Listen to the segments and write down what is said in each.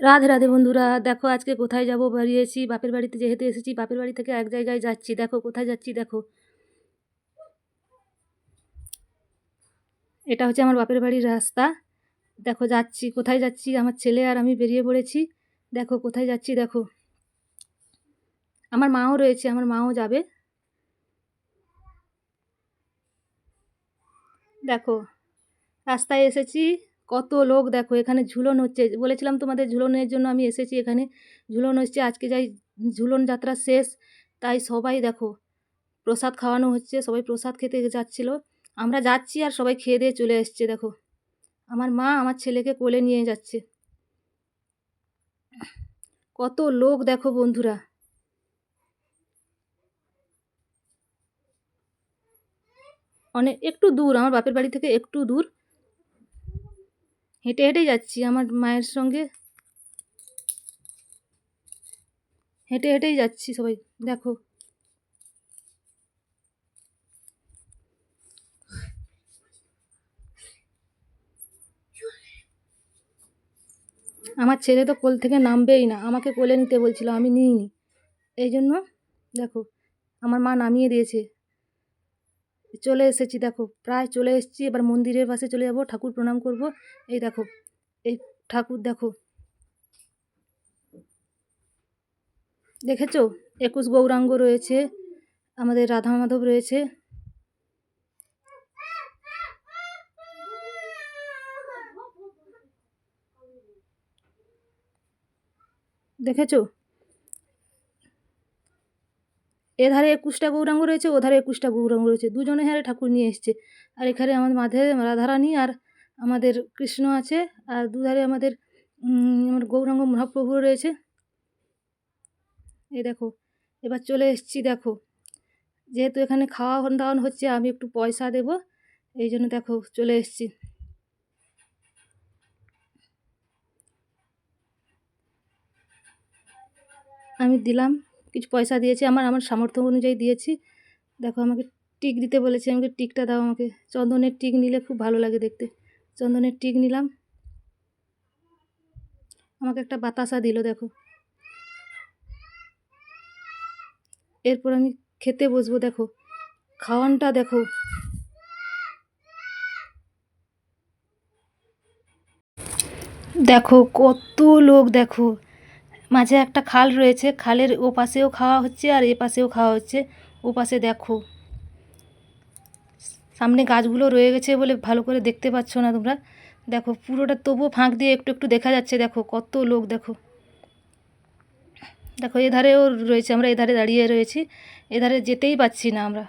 রাধে রাধে বন্ধুরা, দেখো আজকে কোথায় যাব বেরিয়েছি। বাপের বাড়িতে যেহেতু এসেছি, বাপের বাড়ি থেকে এক জায়গায় যাচ্ছি। দেখো কোথায় যাচ্ছি, দেখো এটা হচ্ছে আমার বাপের বাড়ির রাস্তা। দেখো যাচ্ছি, কোথায় যাচ্ছি, আমার ছেলে আর আমি বেরিয়ে পড়েছি। দেখো কোথায় যাচ্ছি, দেখো আমার মাও রয়েছে, আমার মাও যাবে। দেখো রাস্তায় এসেছি, কত লোক দেখো। এখানে ঝুলন হচ্ছে, বলেছিলাম তোমাদের ঝুলনের জন্য আমি এসেছি। এখানে ঝুলন হচ্ছে, আজকে যাই ঝুলন যাত্রা শেষ, তাই সবাই দেখো প্রসাদ খাওয়ানো হচ্ছে, সবাই প্রসাদ খেতে যাচ্ছিল। আমরা যাচ্ছি আর সবাই খেয়ে দিয়ে চলে এসছে। দেখো আমার মা আমার ছেলেকে কোলে নিয়ে যাচ্ছে। কত লোক দেখো বন্ধুরা। অনেক একটু দূর, আমার বাপের বাড়ি থেকে একটু দূর, হেঁটে হেঁটেই যাচ্ছি আমার মায়ের সঙ্গে, হেঁটে হেঁটেই যাচ্ছি সবাই। দেখো আমার ছেলে তো কোল থেকে নামবেই না, আমাকে কোলে নিতে বলছিল, আমি নিইনি। এই জন্য দেখো আমার মা নামিয়ে দিয়েছে। চলে এসেছি, দেখো প্রায় চলে এসেছি। এবার মন্দিরের পাশে চলে যাব, ঠাকুর প্রণাম করব। এই দেখো এই ঠাকুর দেখো, দেখেছো 21 গৌরাঙ্গ রয়েছে, আমাদের রাধা মাধব রয়েছে। দেখেছো এধারে 21টা গৌরাঙ্গ রয়েছে, ওধারে 21টা গৌরাঙ্গ রয়েছে, দুজনে হারে ঠাকুর নিয়ে এসছে। আর এখানে আমাদের মাঝে রাধারানী আর আমাদের কৃষ্ণ আছে, আর দুধারে আমাদের আমার গৌরাঙ্গ মহাপ্রভু রয়েছে। এই দেখো এবার চলে এসেছি। দেখো যেহেতু এখানে খাওয়া দাওয়ান হচ্ছে, আমি একটু পয়সা দেব, এই জন্য দেখো চলে এসেছি। আমি দিলাম, কিছু পয়সা দিয়েছি, আমার আমার সামর্থ্য অনুযায়ী দিয়েছি। দেখো আমাকে টিক দিতে বলেছে, আমাকে টিকটা দাও। আমাকে চন্দনের টিক নিলে খুব ভালো লাগে দেখতে, চন্দনের টিক নিলাম। আমাকে একটা বাতাসা দিল দেখো। এরপর আমি খেতে বসবো। দেখো খাওয়ানটা দেখো, দেখো কত লোক। দেখো মাঝে একটা খাল রয়েছে, খালের ও পাশেও খাওয়া হচ্ছে আর এ পাশেও খাওয়া হচ্ছে। ও পাশে দেখো সামনে গাছগুলো রয়ে গেছে বলে ভালো করে দেখতে পাচ্ছ না তোমরা। দেখো পুরোটা তবুও ফাঁক দিয়ে একটু একটু দেখা যাচ্ছে। দেখো কত লোক। দেখো দেখো এধারেও রয়েছে, আমরা এধারে দাঁড়িয়ে রয়েছি, এধারে যেতেই পাচ্ছি না আমরা।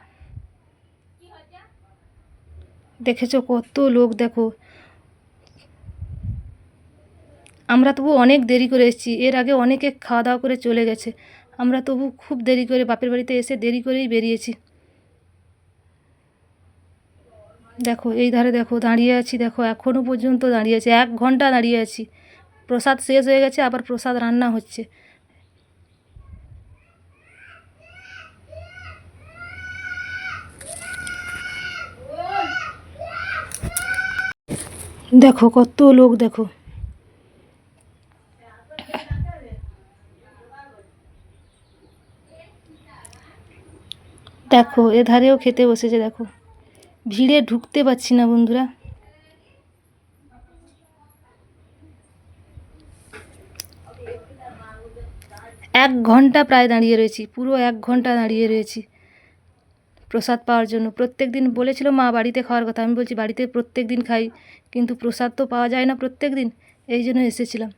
দেখেছো কত লোক। দেখো আমরা তবু অনেক দেরি করে এসেছি, এর আগে অনেকে খাওয়া দাওয়া করে চলে গেছে, আমরা তবু খুব দেরি করে বাপের বাড়িতে এসে দেরি করেই বেরিয়েছি। দেখো এই ধারে দেখো দাঁড়িয়ে আছি, দেখো এখনও পর্যন্ত দাঁড়িয়ে আছি, 1 ঘন্টা দাঁড়িয়ে আছি। প্রসাদ শেষ হয়ে গেছে, আবার প্রসাদ রান্না হচ্ছে। দেখো কত লোক। দেখো দেখো এধারেও খেতে বসেছে। দেখো ভিড়ে ঢুকতে পারছি না বন্ধুরা। 1 ঘন্টা প্রায় দাঁড়িয়ে রয়েছি, পুরো 1 ঘন্টা দাঁড়িয়ে রয়েছি প্রসাদ পাওয়ার জন্য। প্রত্যেক দিন বলেছিল মা বাড়িতে খাওয়ার কথা, আমি বলছি বাড়িতে প্রত্যেক দিন খাই, কিন্তু প্রসাদ তো পাওয়া যায় না প্রত্যেক দিন, এই জন্য এসেছিলাম।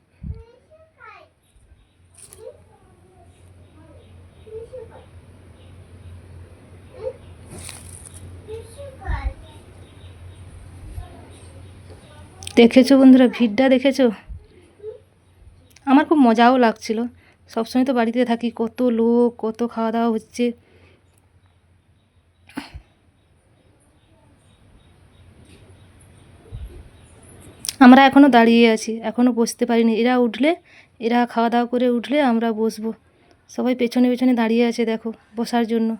দেখেছো বন্ধুরা ভিড়টা দেখেছো? আমার খুব মজাও লাগছিল, সবসময় তো বাড়িতে থাকি, কত লোক, কত খাওয়া দাওয়া হচ্ছে। আমরা এখনও দাঁড়িয়ে আছি, এখনও বসতে পারিনি। এরা উঠলে, এরা খাওয়া দাওয়া করে উঠলে আমরা বসবো। সবাই পেছনে পেছনে দাঁড়িয়ে আছে দেখো বসার জন্য।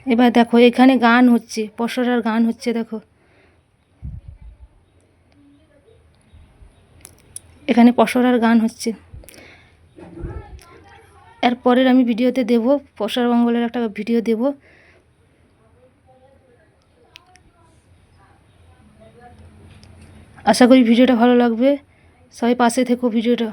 এবার দেখো এখানে গান হচ্ছে, পশরার গান হচ্ছে। দেখো এখানে পসরার গান হচ্ছে। এরপরের আমি ভিডিওতে দেব, পসরা মঙ্গলের একটা ভিডিও দেব। আশা করি ভিডিওটা ভালো লাগবে, সবাই পাশে থেকো ভিডিওটা।